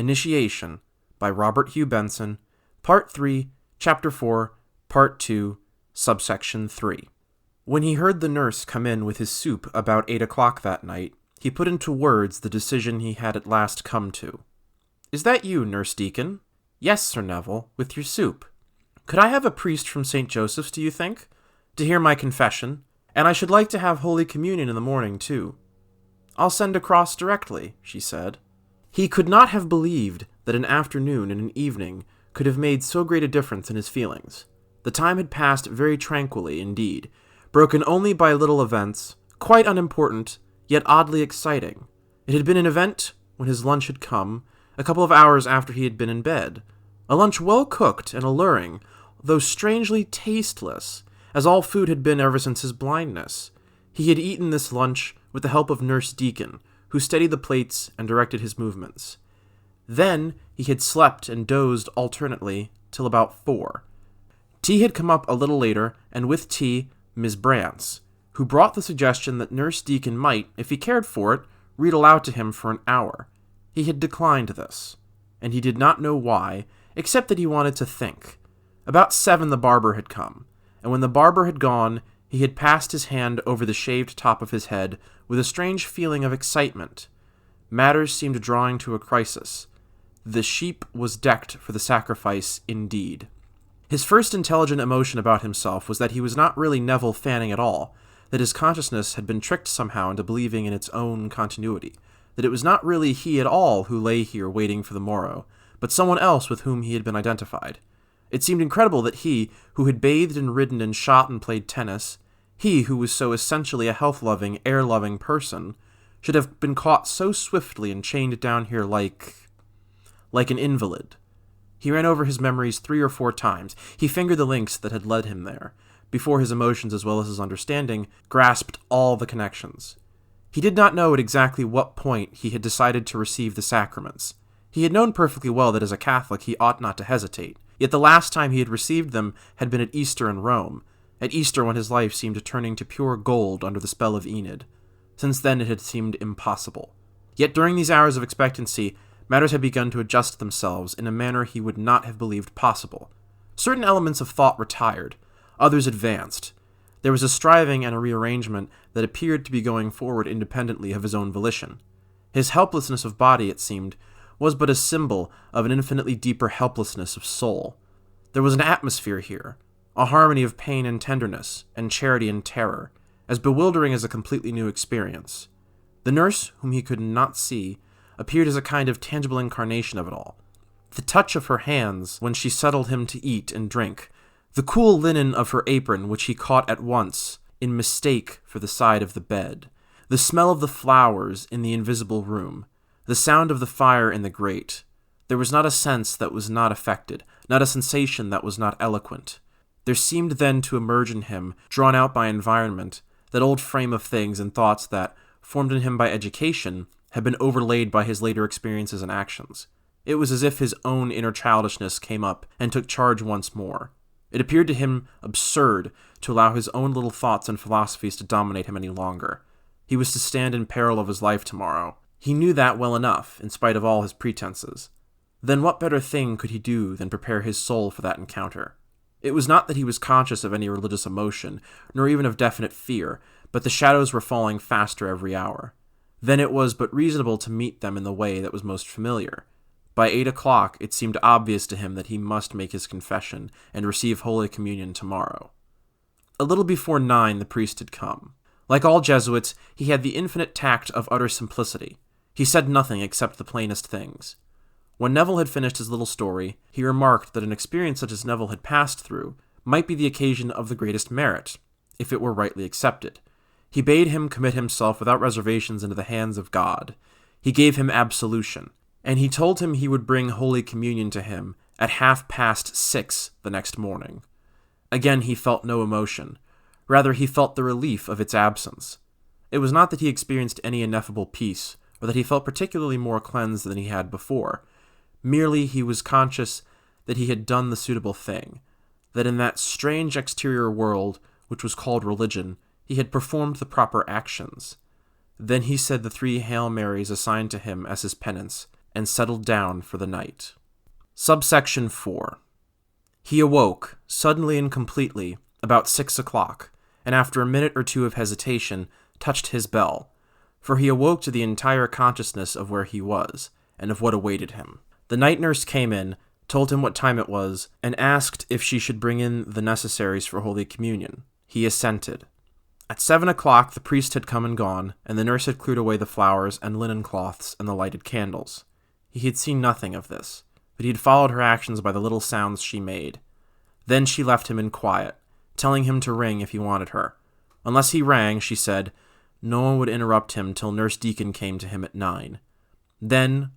Initiation by Robert Hugh Benson, Part 3, Chapter 4, Part 2, Subsection 3. When he heard the nurse come in with his soup about 8 o'clock that night, he put into words the decision he had at last come to. "Is that you, Nurse Deacon?" "Yes, Sir Neville, with your soup." "Could I have a priest from St. Joseph's, do you think? To hear my confession? And I should like to have Holy Communion in the morning, too." "I'll send across directly," she said. He could not have believed that an afternoon and an evening could have made so great a difference in his feelings. The time had passed very tranquilly indeed, broken only by little events, quite unimportant, yet oddly exciting. It had been an event when his lunch had come, a couple of hours after he had been in bed. A lunch well cooked and alluring, though strangely tasteless, as all food had been ever since his blindness. He had eaten this lunch with the help of Nurse Deacon, who steadied the plates and directed his movements. Then he had slept and dozed alternately till about 4. Tea had come up a little later, and with tea, Miss Brantz, who brought the suggestion that Nurse Deacon might, if he cared for it, read aloud to him for an hour. He had declined this, and he did not know why, except that he wanted to think. About 7 the barber had come, and when the barber had gone, he had passed his hand over the shaved top of his head with a strange feeling of excitement. Matters seemed drawing to a crisis. The sheep was decked for the sacrifice indeed. His first intelligent emotion about himself was that he was not really Neville Fanning at all, that his consciousness had been tricked somehow into believing in its own continuity, that it was not really he at all who lay here waiting for the morrow, but someone else with whom he had been identified. It seemed incredible that he, who had bathed and ridden and shot and played tennis, he who was so essentially a health-loving, air-loving person, should have been caught so swiftly and chained down here like an invalid. He ran over his memories 3 or 4 times. He fingered the links that had led him there, before his emotions as well as his understanding grasped all the connections. He did not know at exactly what point he had decided to receive the sacraments. He had known perfectly well that as a Catholic he ought not to hesitate, yet the last time he had received them had been at Easter in Rome, at Easter when his life seemed turning to pure gold under the spell of Enid. Since then it had seemed impossible. Yet during these hours of expectancy, matters had begun to adjust themselves in a manner he would not have believed possible. Certain elements of thought retired, others advanced. There was a striving and a rearrangement that appeared to be going forward independently of his own volition. His helplessness of body, it seemed, was but a symbol of an infinitely deeper helplessness of soul. There was an atmosphere here, a harmony of pain and tenderness, and charity and terror, as bewildering as a completely new experience. The nurse, whom he could not see, appeared as a kind of tangible incarnation of it all. The touch of her hands when she settled him to eat and drink, the cool linen of her apron which he caught at once in mistake for the side of the bed, the smell of the flowers in the invisible room, the sound of the fire in the grate. There was not a sense that was not affected, not a sensation that was not eloquent. There seemed then to emerge in him, drawn out by environment, that old frame of things and thoughts that, formed in him by education, had been overlaid by his later experiences and actions. It was as if his own inner childishness came up and took charge once more. It appeared to him absurd to allow his own little thoughts and philosophies to dominate him any longer. He was to stand in peril of his life tomorrow. He knew that well enough, in spite of all his pretenses. Then what better thing could he do than prepare his soul for that encounter? It was not that he was conscious of any religious emotion, nor even of definite fear, but the shadows were falling faster every hour. Then it was but reasonable to meet them in the way that was most familiar. By 8 o'clock it seemed obvious to him that he must make his confession and receive Holy Communion tomorrow. A little before 9 the priest had come. Like all Jesuits, he had the infinite tact of utter simplicity. He said nothing except the plainest things. When Neville had finished his little story, he remarked that an experience such as Neville had passed through might be the occasion of the greatest merit, if it were rightly accepted. He bade him commit himself without reservations into the hands of God. He gave him absolution, and he told him he would bring Holy Communion to him at 6:30 the next morning. Again he felt no emotion. Rather, he felt the relief of its absence. It was not that he experienced any ineffable peace, or that he felt particularly more cleansed than he had before. Merely he was conscious that he had done the suitable thing, that in that strange exterior world, which was called religion, he had performed the proper actions. Then he said the 3 Hail Marys assigned to him as his penance, and settled down for the night. Subsection 4. He awoke, suddenly and completely, about 6 o'clock, and after a minute or two of hesitation, touched his bell, for he awoke to the entire consciousness of where he was, and of what awaited him. The night nurse came in, told him what time it was, and asked if she should bring in the necessaries for Holy Communion. He assented. At 7 o'clock the priest had come and gone, and the nurse had cleared away the flowers and linen cloths and the lighted candles. He had seen nothing of this, but he had followed her actions by the little sounds she made. Then she left him in quiet, telling him to ring if he wanted her. Unless he rang, she said, no one would interrupt him till Nurse Deacon came to him at 9. Then,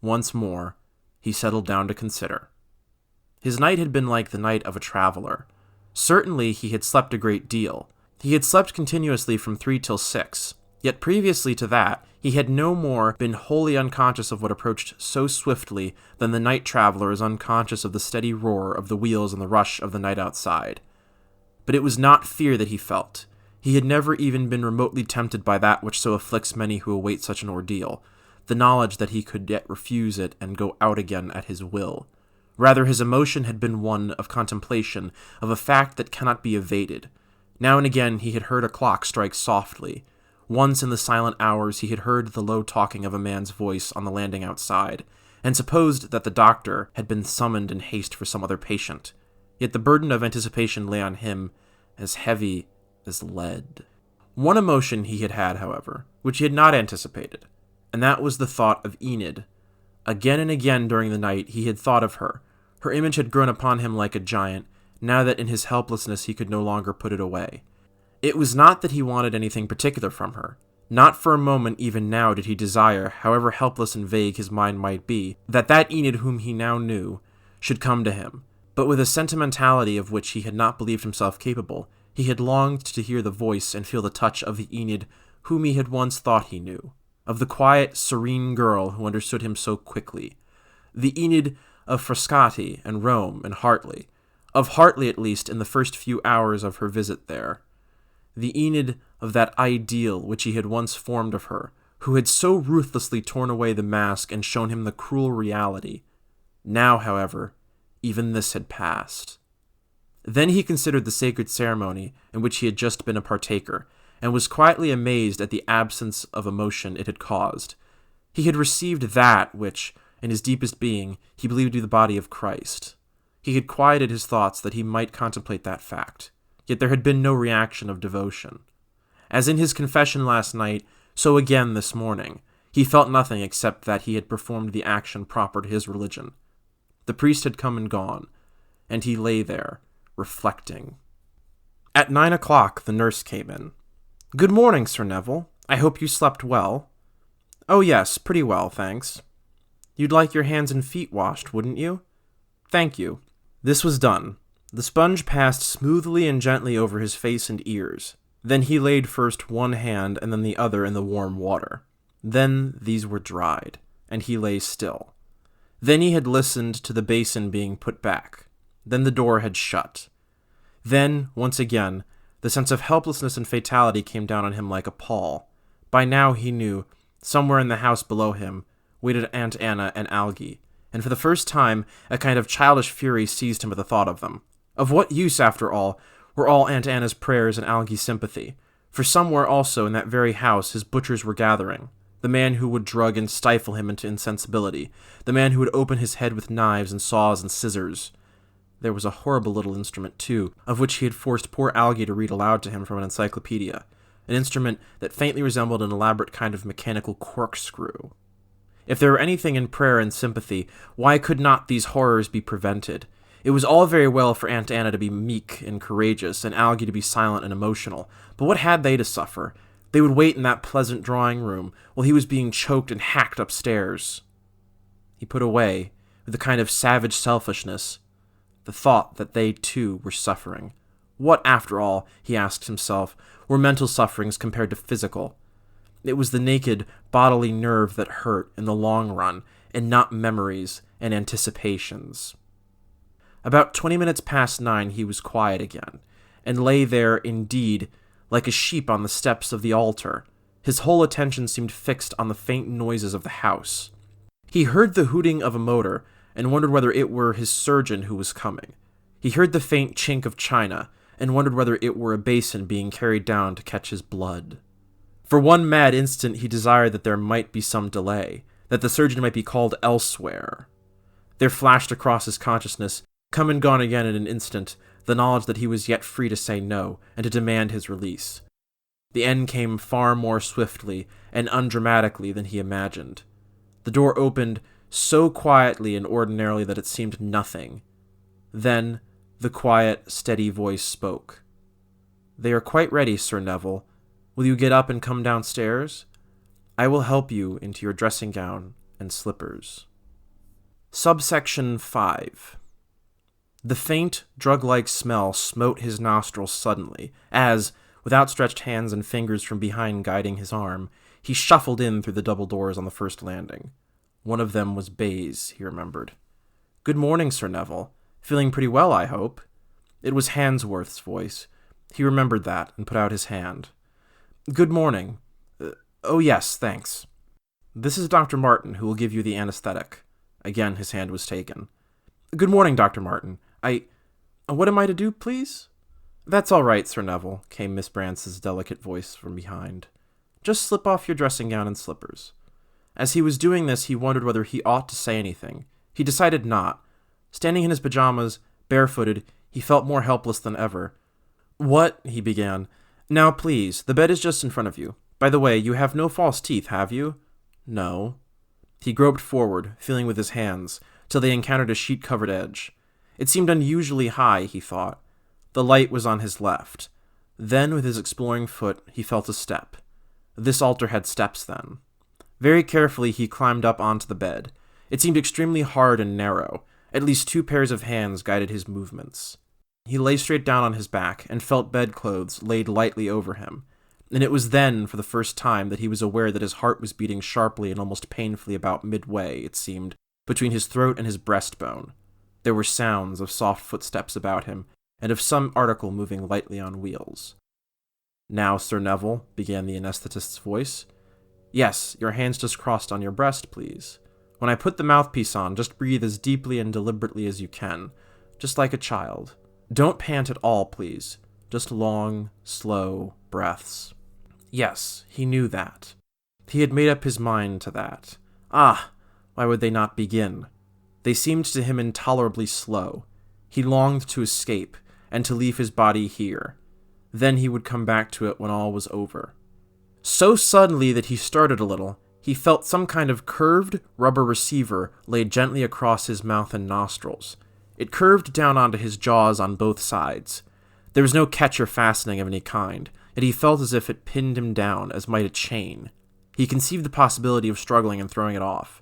once more, he settled down to consider. His night had been like the night of a traveler. Certainly he had slept a great deal. He had slept continuously from 3 till 6, yet previously to that, he had no more been wholly unconscious of what approached so swiftly than the night traveler is unconscious of the steady roar of the wheels and the rush of the night outside. But it was not fear that he felt. He had never even been remotely tempted by that which so afflicts many who await such an ordeal, the knowledge that he could yet refuse it and go out again at his will. Rather, his emotion had been one of contemplation, of a fact that cannot be evaded. Now and again he had heard a clock strike softly. Once in the silent hours he had heard the low talking of a man's voice on the landing outside, and supposed that the doctor had been summoned in haste for some other patient. Yet the burden of anticipation lay on him as heavy as lead. One emotion he had had, however, which he had not anticipated, and that was the thought of Enid. Again and again during the night he had thought of her. Her image had grown upon him like a giant, now that in his helplessness he could no longer put it away. It was not that he wanted anything particular from her. Not for a moment even now did he desire, however helpless and vague his mind might be, that Enid whom he now knew should come to him. But with a sentimentality of which he had not believed himself capable, he had longed to hear the voice and feel the touch of the Enid whom he had once thought he knew, of the quiet, serene girl who understood him so quickly, the Enid of Frascati and Rome and Hartley, of Hartley at least in the first few hours of her visit there, the Enid of that ideal which he had once formed of her, who had so ruthlessly torn away the mask and shown him the cruel reality. Now, however, even this had passed. Then he considered the sacred ceremony in which he had just been a partaker, and was quietly amazed at the absence of emotion it had caused. He had received that which, in his deepest being, he believed to be the body of Christ. He had quieted his thoughts that he might contemplate that fact, yet there had been no reaction of devotion. As in his confession last night, so again this morning, he felt nothing except that he had performed the action proper to his religion. The priest had come and gone, and he lay there, reflecting. At 9 o'clock the nurse came in. "Good morning, Sir Neville. I hope you slept well." "Oh yes, pretty well, thanks." "You'd like your hands and feet washed, wouldn't you?" "Thank you." This was done. The sponge passed smoothly and gently over his face and ears. Then he laid first one hand and then the other in the warm water. Then these were dried, and he lay still. Then he had listened to the basin being put back. Then the door had shut. Then, once again, the sense of helplessness and fatality came down on him like a pall. By now he knew, somewhere in the house below him, waited Aunt Anna and Algy, and for the first time a kind of childish fury seized him at the thought of them. Of what use, after all, were all Aunt Anna's prayers and Algy's sympathy? For somewhere also in that very house his butchers were gathering. The man who would drug and stifle him into insensibility. The man who would open his head with knives and saws and scissors. There was a horrible little instrument, too, of which he had forced poor Algy to read aloud to him from an encyclopedia. An instrument that faintly resembled an elaborate kind of mechanical corkscrew. If there were anything in prayer and sympathy, why could not these horrors be prevented? It was all very well for Aunt Anna to be meek and courageous, and Algy to be silent and emotional, but what had they to suffer? They would wait in that pleasant drawing-room while he was being choked and hacked upstairs. He put away, with a kind of savage selfishness, the thought that they, too, were suffering. What, after all, he asked himself, were mental sufferings compared to physical? It was the naked, bodily nerve that hurt in the long run, and not memories and anticipations. About 20 minutes past 9 he was quiet again, and lay there, indeed, like a sheep on the steps of the altar. His whole attention seemed fixed on the faint noises of the house. He heard the hooting of a motor and wondered whether it were his surgeon who was coming. He heard the faint chink of china and wondered whether it were a basin being carried down to catch his blood. For one mad instant he desired that there might be some delay, that the surgeon might be called elsewhere. There flashed across his consciousness, come and gone again in an instant, the knowledge that he was yet free to say no and to demand his release. The end came far more swiftly and undramatically than he imagined. The door opened so quietly and ordinarily that it seemed nothing. Then the quiet, steady voice spoke. "They are quite ready, Sir Neville. Will you get up and come downstairs? I will help you into your dressing gown and slippers." Subsection 5. The faint, drug-like smell smote his nostrils suddenly, as, with outstretched hands and fingers from behind guiding his arm, he shuffled in through the double doors on the first landing. One of them was baize, he remembered. "Good morning, Sir Neville. Feeling pretty well, I hope?" It was Hansworth's voice. He remembered that and put out his hand. "Good morning. Oh yes, thanks. This is Dr. Martin, who will give you the anesthetic." Again his hand was taken. "Good morning, Dr. Martin. What am I to do, please?" "That's all right, Sir Neville," came Miss Brance's delicate voice from behind. "Just slip off your dressing gown and slippers." As he was doing this, he wondered whether he ought to say anything. He decided not. Standing in his pajamas, barefooted, he felt more helpless than ever. "What?" he began. "Now, please, the bed is just in front of you. By the way, you have no false teeth, have you?" "No." He groped forward, feeling with his hands, till they encountered a sheet-covered edge. It seemed unusually high, he thought. The light was on his left. Then, with his exploring foot, he felt a step. This altar had steps, then. Very carefully, he climbed up onto the bed. It seemed extremely hard and narrow. At least 2 pairs of hands guided his movements. He lay straight down on his back and felt bedclothes laid lightly over him. And it was then, for the first time, that he was aware that his heart was beating sharply and almost painfully about midway, it seemed, between his throat and his breastbone. There were sounds of soft footsteps about him, and of some article moving lightly on wheels. "Now, Sir Neville," began the anesthetist's voice. "Yes, your hands just crossed on your breast, please. When I put the mouthpiece on, just breathe as deeply and deliberately as you can, just like a child. Don't pant at all, please. Just long, slow breaths." Yes, he knew that. He had made up his mind to that. Ah, why would they not begin? They seemed to him intolerably slow. He longed to escape, and to leave his body here. Then he would come back to it when all was over. So suddenly that he started a little, he felt some kind of curved rubber receiver laid gently across his mouth and nostrils. It curved down onto his jaws on both sides. There was no catch or fastening of any kind, yet he felt as if it pinned him down, as might a chain. He conceived the possibility of struggling and throwing it off.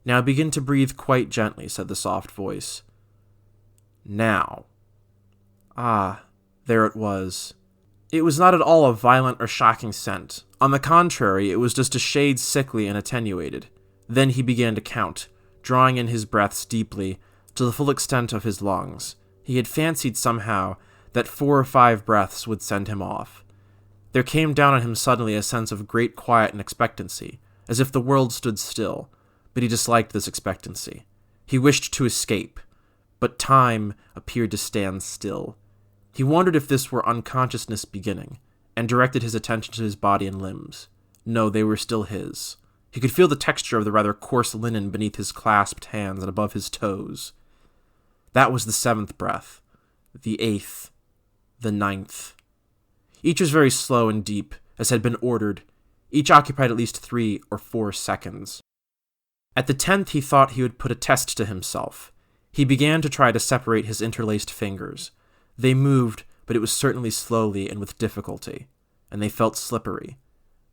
"Now begin to breathe quite gently," said the soft voice. "Now." Ah, there it was. It was not at all a violent or shocking scent. On the contrary, it was just a shade sickly and attenuated. Then he began to count, drawing in his breaths deeply, to the full extent of his lungs. He had fancied somehow that 4 or 5 breaths would send him off. There came down on him suddenly a sense of great quiet and expectancy, as if the world stood still, but he disliked this expectancy. He wished to escape, but time appeared to stand still. He wondered if this were unconsciousness beginning, and directed his attention to his body and limbs. No, they were still his. He could feel the texture of the rather coarse linen beneath his clasped hands and above his toes. That was the 7th breath, the 8th, the 9th. Each was very slow and deep, as had been ordered. Each occupied at least 3 or 4 seconds. At the 10th he thought he would put a test to himself. He began to try to separate his interlaced fingers. They moved, but it was certainly slowly and with difficulty, and they felt slippery.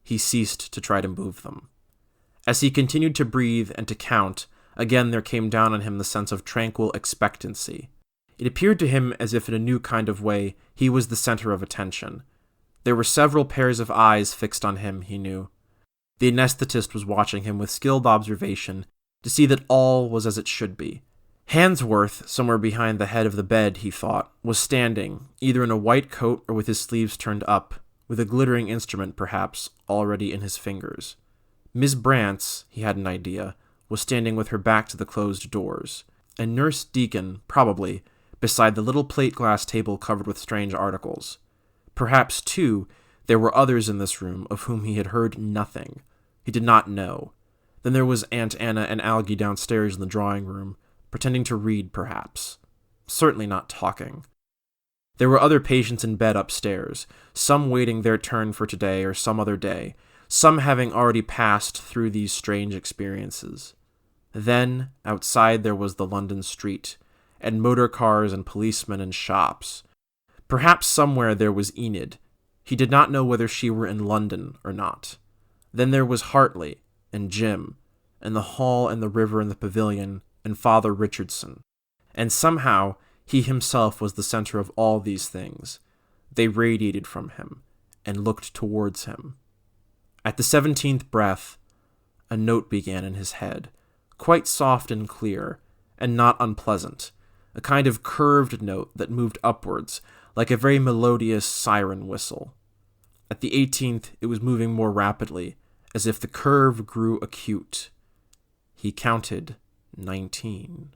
He ceased to try to move them. As he continued to breathe and to count, again there came down on him the sense of tranquil expectancy. It appeared to him as if in a new kind of way he was the center of attention. There were several pairs of eyes fixed on him, he knew. The anesthetist was watching him with skilled observation to see that all was as it should be. Hansworth, somewhere behind the head of the bed, he thought, was standing, either in a white coat or with his sleeves turned up, with a glittering instrument, perhaps, already in his fingers. Miss Brance, he had an idea, was standing with her back to the closed doors, and Nurse Deacon, probably, beside the little plate glass table covered with strange articles. Perhaps, too, there were others in this room of whom he had heard nothing. He did not know. Then there was Aunt Anna and Algie downstairs in the drawing room, pretending to read, perhaps. Certainly not talking. There were other patients in bed upstairs, some waiting their turn for today or some other day, some having already passed through these strange experiences. Then, outside there was the London street, and motor cars and policemen and shops. Perhaps somewhere there was Enid. He did not know whether she were in London or not. Then there was Hartley, and Jim, and the hall and the river and the pavilion, and Father Richardson. And somehow, he himself was the center of all these things. They radiated from him, and looked towards him. At the 17th breath, a note began in his head, quite soft and clear, and not unpleasant, a kind of curved note that moved upwards, like a very melodious siren whistle. At the 18th, it was moving more rapidly, as if the curve grew acute. He counted 19.